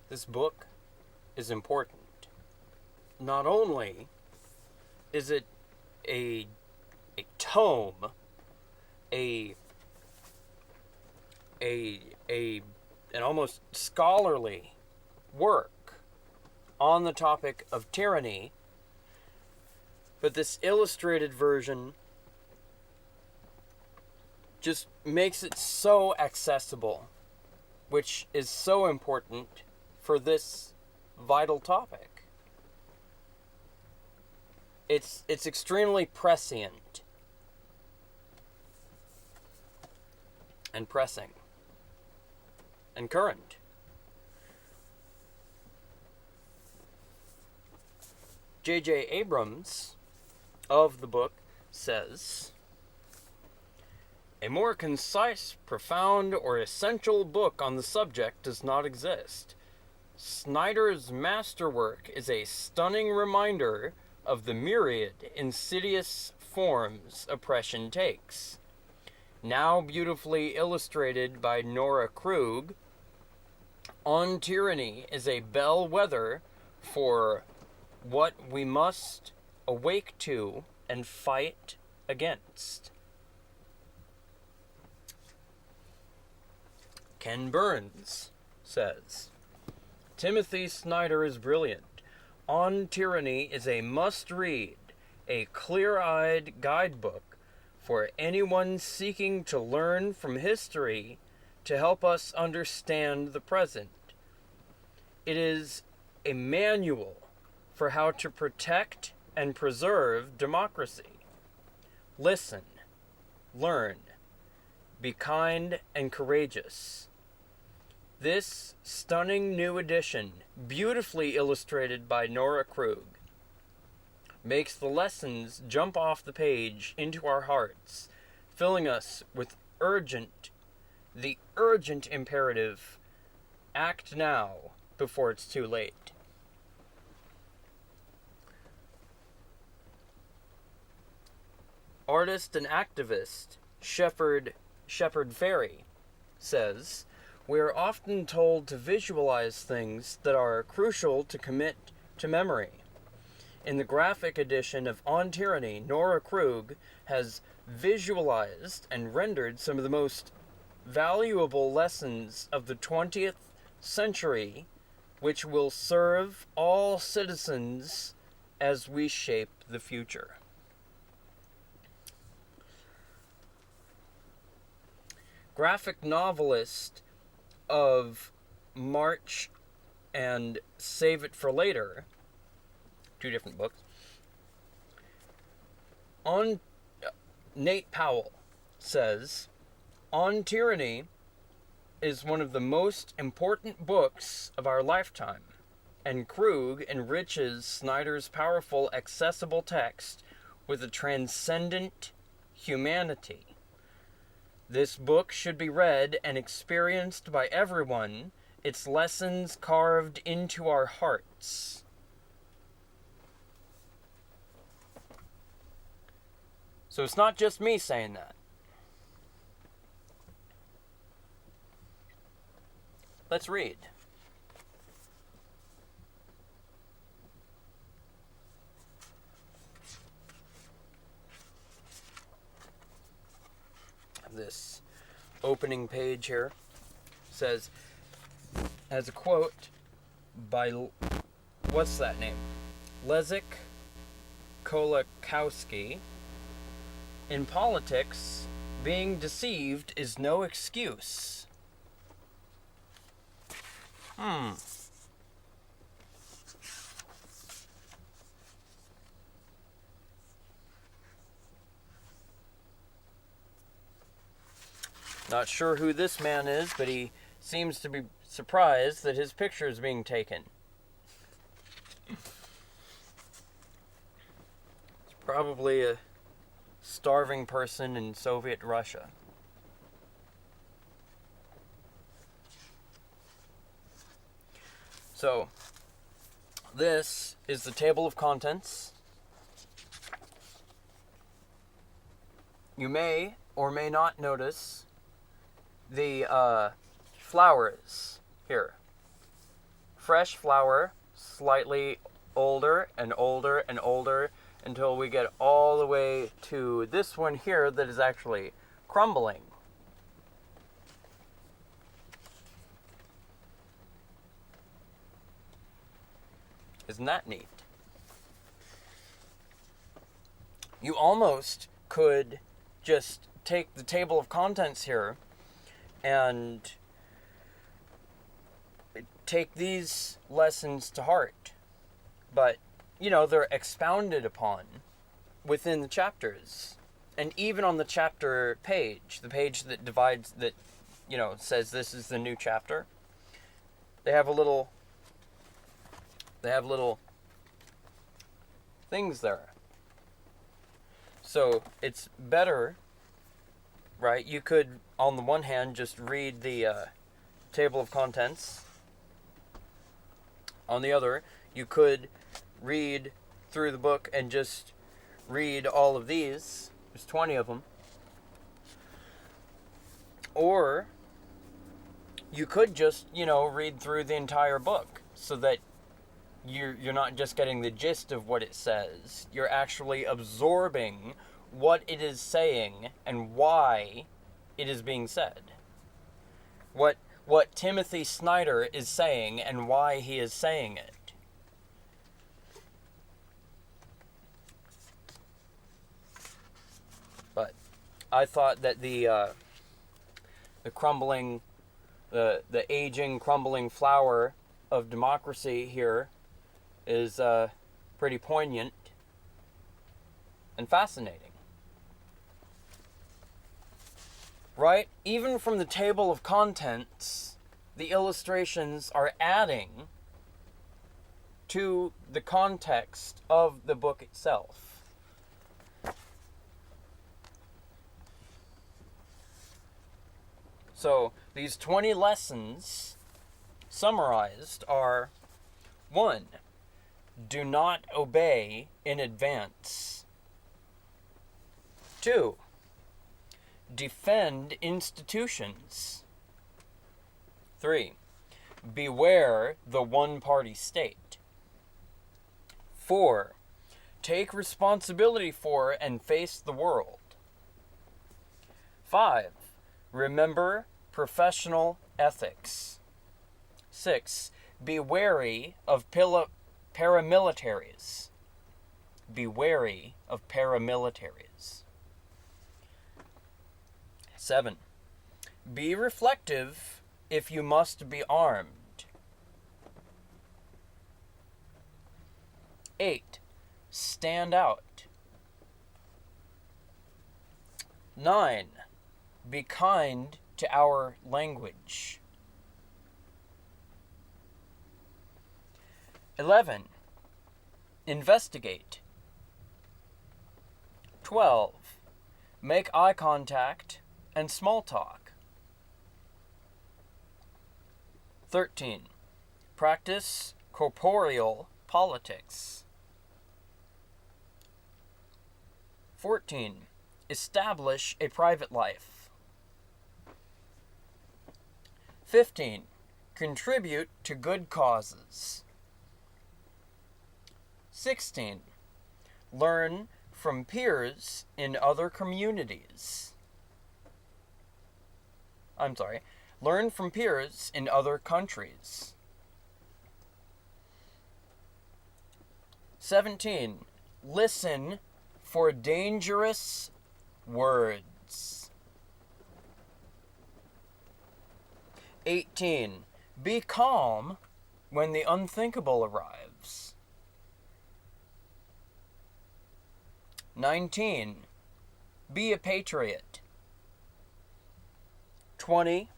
This book is important. Not only is it a tome, a an almost scholarly work on the topic of tyranny, but this illustrated version just makes it so accessible, which is so important for this vital topic. It's extremely prescient and pressing and current. J.J. Abrams of the book says, "A more concise, profound, or essential book on the subject does not exist. Snyder's masterwork is a stunning reminder of the myriad insidious forms oppression takes. Now beautifully illustrated by Nora Krug, On Tyranny is a bellwether for what we must awake to and fight against." Ken Burns says, "Timothy Snyder is brilliant. On Tyranny is a must-read, a clear-eyed guidebook for anyone seeking to learn from history to help us understand the present. It is a manual for how to protect and preserve democracy. Listen, learn, be kind and courageous. This stunning new edition, beautifully illustrated by Nora Krug, makes the lessons jump off the page into our hearts, filling us with the urgent imperative, act now before it's too late." Artist and activist Shepard Fairey says, "We are often told to visualize things that are crucial to commit to memory. In the graphic edition of On Tyranny, Nora Krug has visualized and rendered some of the most valuable lessons of the 20th century, which will serve all citizens as we shape the future." Graphic novelist of March and Save It for Later, two different books, Nate Powell says, "On Tyranny is one of the most important books of our lifetime, and Krug enriches Snyder's powerful, accessible text with a transcendent humanity. This book should be read and experienced by everyone, its lessons carved into our hearts." So it's not just me saying that. Let's read. This opening page here has a quote by, what's that name? Leszek Kolakowski. "In politics, being deceived is no excuse." Not sure who this man is, but he seems to be surprised that his picture is being taken. It's probably a starving person in Soviet Russia. So, this is the table of contents. You may or may not notice the flowers here fresh flour, slightly older and older and older, until we get all the way to this one here that is actually crumbling. Isn't that neat? You almost could just take the table of contents here and take these lessons to heart. But, they're expounded upon within the chapters. And even on the chapter page, the page that divides, that, says this is the new chapter, they have little things there. So it's better, right? You could, on the one hand, just read the table of contents. On the other, you could read through the book and just read all of these. There's 20 of them. Or you could just, read through the entire book so that you're not just getting the gist of what it says. You're actually absorbing what it is saying and why it is being said. What Timothy Snyder is saying and why he is saying it. But I thought that the crumbling, the aging, crumbling flower of democracy here is pretty poignant and fascinating. Right? Even from the table of contents, the illustrations are adding to the context of the book itself. So, these 20 lessons summarized are: 1. Do not obey in advance. 2. Defend institutions. 3. Beware the one-party state. 4. Take responsibility for and face the world. 5. Remember professional ethics. 6. Be wary of paramilitaries. Be wary of paramilitaries. 7. Be reflective if you must be armed. 8. Stand out. 9. Be kind to our language. 11. Investigate. 12. Make eye contact and small talk. 13. Practice corporeal politics. 14. Establish a private life. 15. Contribute to good causes. 16. Learn from peers in other communities. Learn from peers in other countries. 17. Listen for dangerous words. 18. Be calm when the unthinkable arrives. 19. Be a patriot. 20.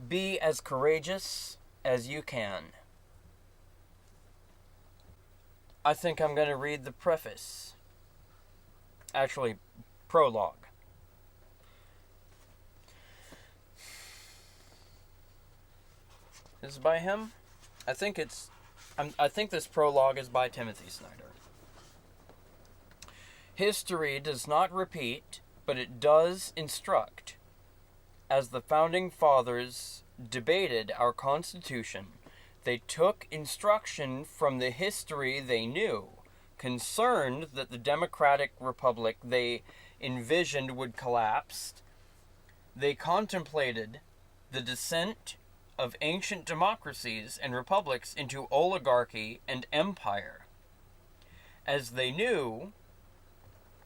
Be as courageous as you can. I think I'm going to read the preface. Actually, prologue. This is by him? I think this prologue is by Timothy Snyder. History does not repeat, but it does instruct. As the founding fathers debated our Constitution, They took instruction from the history they knew, concerned that the democratic republic they envisioned would collapse. They contemplated the descent of ancient democracies and republics into oligarchy and empire. As they knew,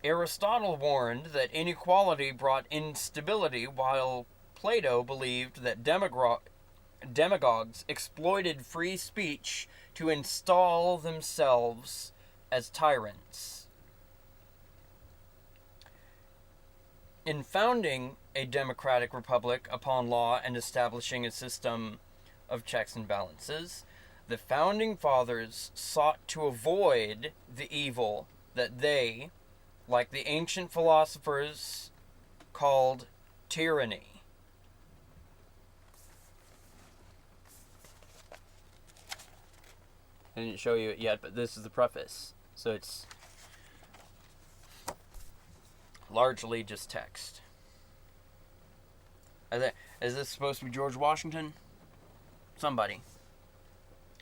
Aristotle warned that inequality brought instability, while Plato believed that demagogues exploited free speech to install themselves as tyrants. In founding a democratic republic upon law and establishing a system of checks and balances, the founding fathers sought to avoid the evil that they, like the ancient philosophers, called tyranny. I didn't show you it yet, but this is the preface. So it's largely just text. Is this supposed to be George Washington? Somebody.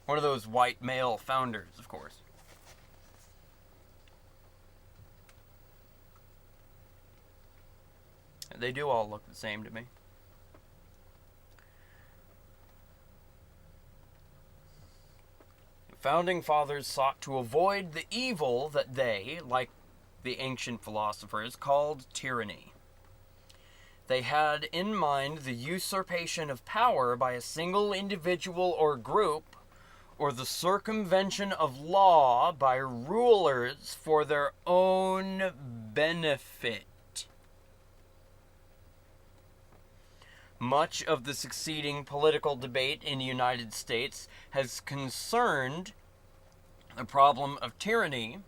One of those white male founders, of course. They do all look the same to me. Founding fathers sought to avoid the evil that they, like the ancient philosophers, called tyranny. They had in mind the usurpation of power by a single individual or group, or the circumvention of law by rulers for their own benefit. Much of the succeeding political debate in the United States has concerned the problem of tyranny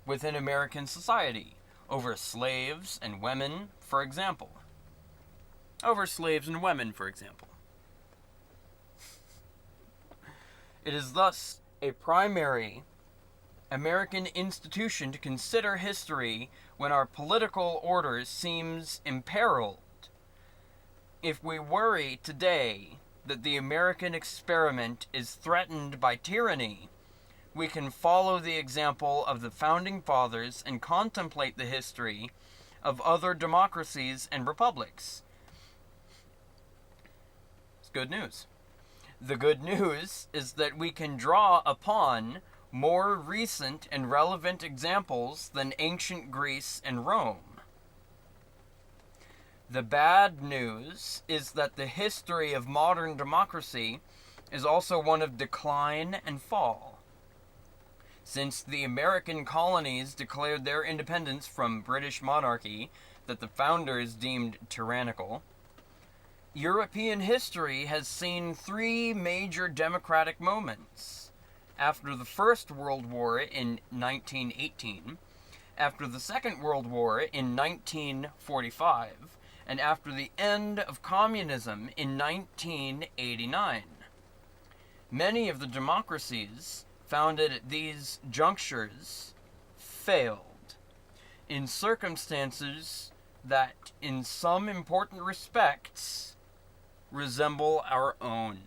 within American society, over slaves and women, for example. It is thus a primary American institution to consider history when our political order seems imperiled. If we worry today that the American experiment is threatened by tyranny, we can follow the example of the Founding Fathers and contemplate the history of other democracies and republics. It's good news. The good news is that we can draw upon more recent and relevant examples than ancient Greece and Rome. The bad news is that the history of modern democracy is also one of decline and fall. Since the American colonies declared their independence from British monarchy that the founders deemed tyrannical, European history has seen three major democratic moments. After the First World War in 1918, after the Second World War in 1945, and after the end of communism in 1989. Many of the democracies founded at these junctures failed, in circumstances that, in some important respects, resemble our own.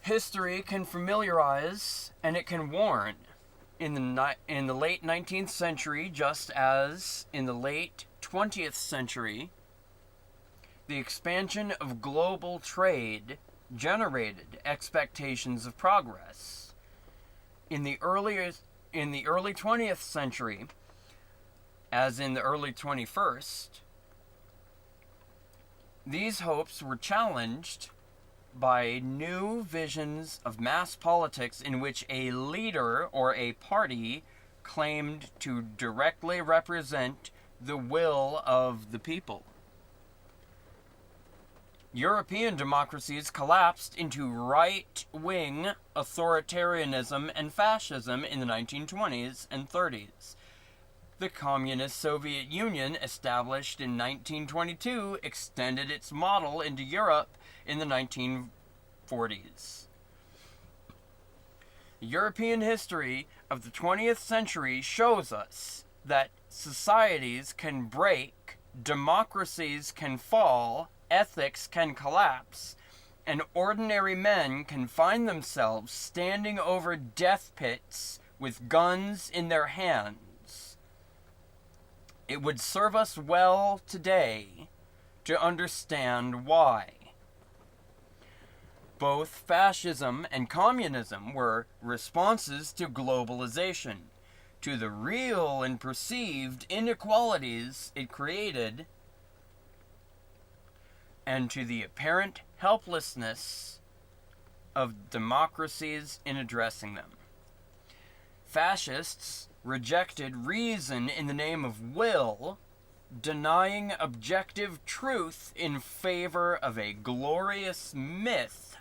History can familiarize and it can warn. In the late 19th century, just as in the late 20th century, the expansion of global trade generated expectations of progress. In the early 20th century, as in the early 21st, these hopes were challenged by new visions of mass politics in which a leader or a party claimed to directly represent the will of the people. European democracies collapsed into right-wing authoritarianism and fascism in the 1920s and 30s. The Communist Soviet Union, established in 1922, extended its model into Europe in the 1940s. European history of the 20th century shows us that societies can break democracies can fall, ethics can collapse, and ordinary men can find themselves standing over death pits with guns in their hands. It would serve us well today to understand why. Both fascism and communism were responses to globalization, to the real and perceived inequalities it created, and to the apparent helplessness of democracies in addressing them. Fascists rejected reason in the name of will, denying objective truth in favor of a glorious myth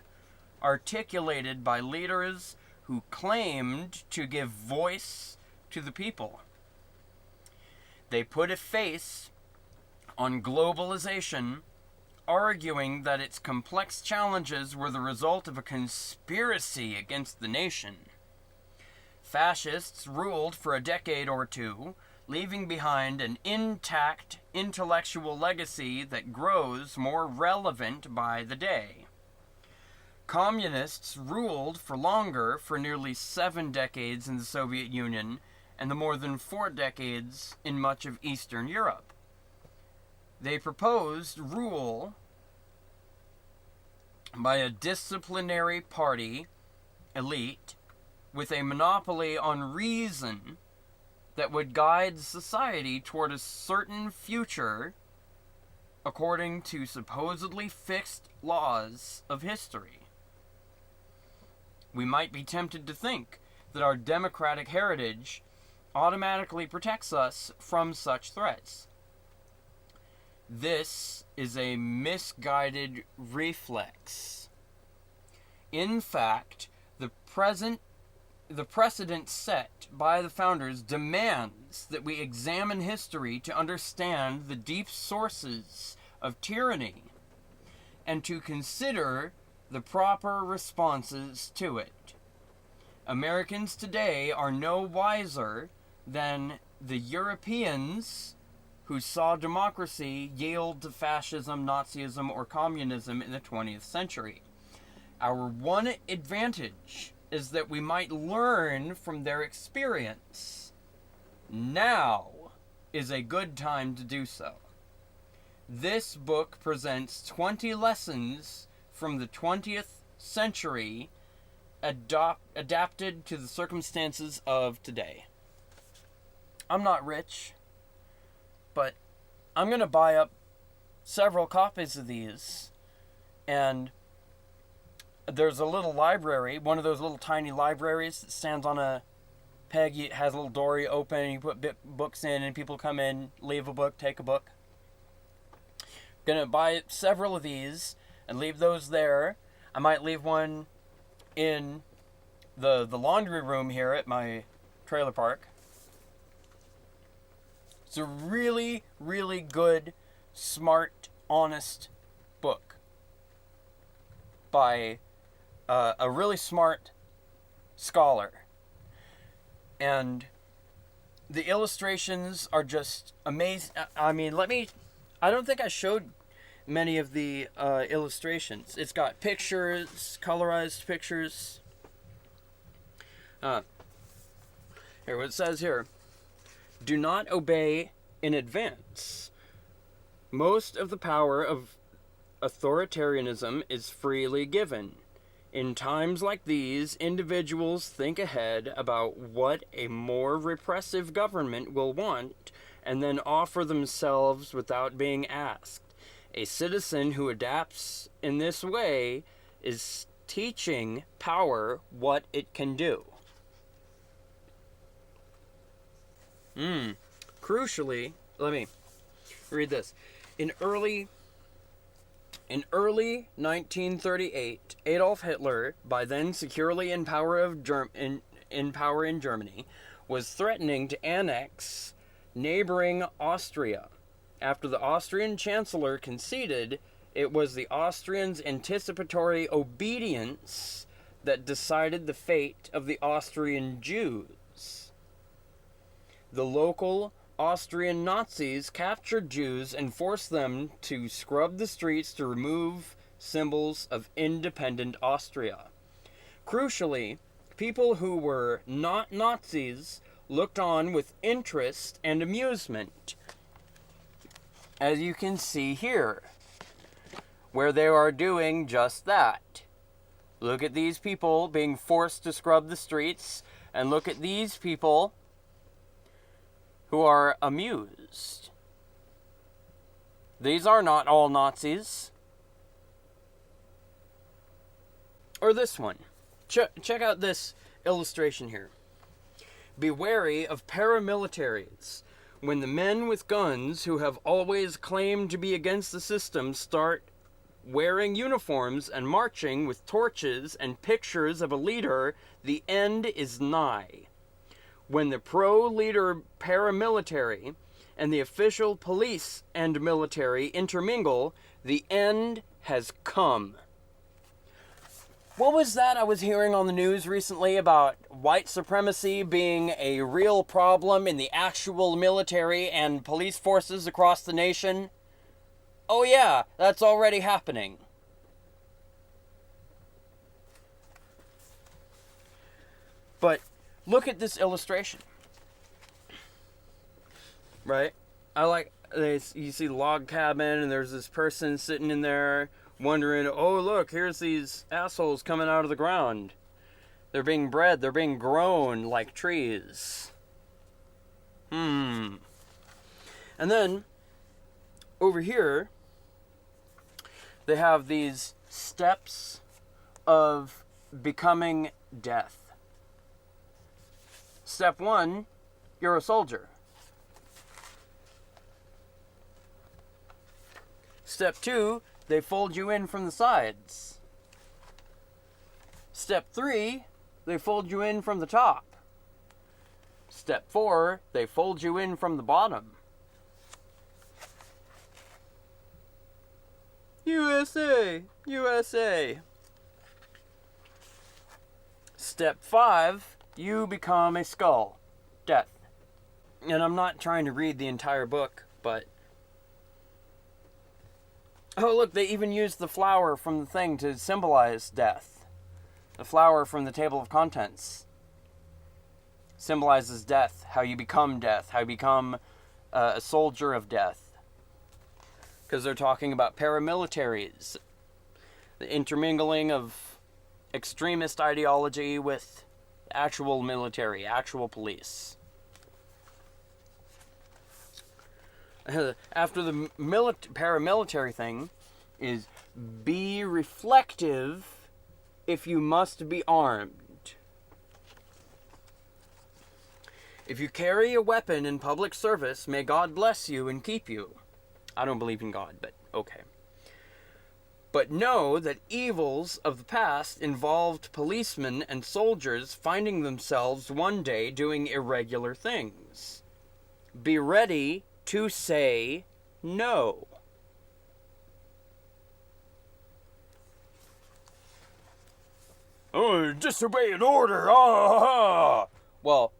articulated by leaders who claimed to give voice to the people. They put a face on globalization, arguing that its complex challenges were the result of a conspiracy against the nation. Fascists ruled for a decade or two, leaving behind an intact intellectual legacy that grows more relevant by the day. Communists ruled for longer, for nearly 7 decades in the Soviet Union, and the more than 4 decades in much of Eastern Europe. They proposed rule by a disciplinary party elite with a monopoly on reason that would guide society toward a certain future according to supposedly fixed laws of history. We might be tempted to think that our democratic heritage automatically protects us from such threats. This is a misguided reflex. In fact, the precedent set by the founders demands that we examine history to understand the deep sources of tyranny and to consider the proper responses to it. Americans today are no wiser than the Europeans who saw democracy yield to fascism, Nazism, or communism in the 20th century. Our one advantage is that we might learn from their experience. Now is a good time to do so. This book presents 20 lessons from the 20th century adapted to the circumstances of today. I'm not rich, but I'm going to buy up several copies of these, and there's a little library, one of those little tiny libraries that stands on a peg. It has a little door you open, and you put books in, and people come in, leave a book, take a book. I'm going to buy several of these and leave those there. I might leave one in the laundry room here at my trailer park. It's a really, really good, smart, honest book by a really smart scholar. And the illustrations are just amazing. I mean, I don't think I showed many of the illustrations. It's got pictures, colorized pictures. Here, what it says here. Do not obey in advance. Most of the power of authoritarianism is freely given. In times like these, individuals think ahead about what a more repressive government will want and then offer themselves without being asked. A citizen who adapts in this way is teaching power what it can do. Crucially, let me read this. In early 1938, Adolf Hitler, by then securely in power in Germany, was threatening to annex neighboring Austria. After the Austrian Chancellor conceded, it was the Austrians' anticipatory obedience that decided the fate of the Austrian Jews. The local Austrian Nazis captured Jews and forced them to scrub the streets to remove symbols of independent Austria. Crucially, people who were not Nazis looked on with interest and amusement, as you can see here, where they are doing just that. Look at these people being forced to scrub the streets, and look at these people who are amused. These are not all Nazis. Or this one. Check out this illustration here. Be wary of paramilitaries. When the men with guns who have always claimed to be against the system start wearing uniforms and marching with torches and pictures of a leader, the end is nigh. When the pro-leader paramilitary and the official police and military intermingle, the end has come. What was that I was hearing on the news recently about white supremacy being a real problem in the actual military and police forces across the nation? Oh yeah, that's already happening. But look at this illustration. Right? You see the log cabin, and there's this person sitting in there wondering, oh look, here's these assholes coming out of the ground. They're being bred, they're being grown like trees. And then, over here, they have these steps of becoming death. Step 1, you're a soldier. Step 2, they fold you in from the sides. Step 3, they fold you in from the top. Step 4, they fold you in from the bottom. USA! USA! Step 5, you become a skull. Death. And I'm not trying to read the entire book, but... Oh, look, they even used the flower from the thing to symbolize death. The flower from the table of contents symbolizes death, how you become death, how you become a soldier of death. Because they're talking about paramilitaries, the intermingling of extremist ideology with actual military, actual police. After the paramilitary thing is be reflective if you must be armed. If you carry a weapon in public service, may God bless you and keep you. I don't believe in God, but okay. But know that evils of the past involved policemen and soldiers finding themselves one day doing irregular things. Be ready to say no. Oh, disobey an order. Well,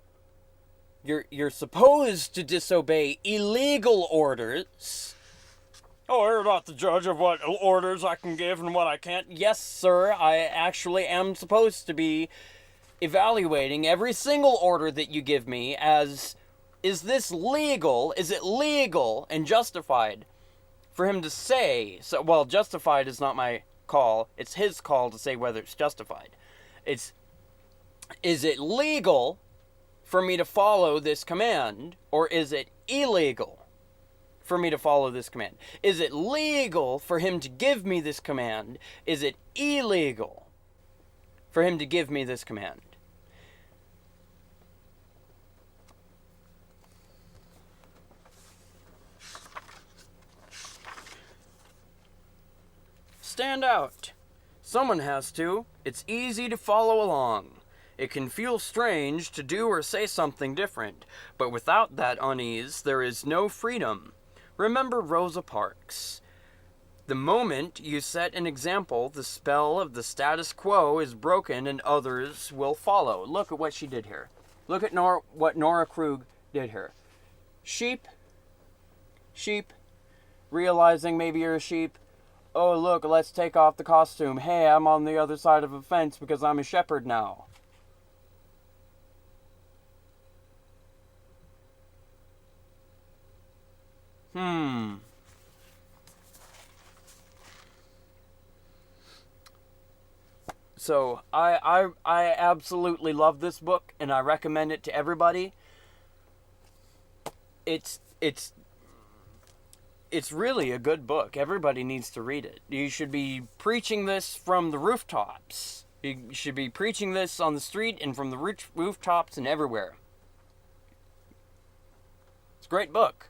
you're supposed to disobey illegal orders. Oh, you're not the judge of what orders I can give and what I can't. Yes, sir, I actually am supposed to be evaluating every single order that you give me as, is this legal? Is it legal and justified for him to say? So, well, justified is not my call. It's his call to say whether it's justified. Is it legal for me to follow this command, or is it illegal for me to follow this command? Is it legal for him to give me this command? Is it illegal for him to give me this command? Stand out. Someone has to. It's easy to follow along. It can feel strange to do or say something different, but without that unease, there is no freedom. Remember Rosa Parks. The moment you set an example, the spell of the status quo is broken and others will follow. Look at what she did here. Look at what Nora Krug did here. Sheep. Sheep. Realizing maybe you're a sheep. Oh, look, let's take off the costume. Hey, I'm on the other side of a fence because I'm a shepherd now. So, I absolutely love this book, and I recommend it to everybody. It's really a good book. Everybody needs to read it. You should be preaching this from the rooftops. You should be preaching this on the street and from the rooftops and everywhere. It's a great book.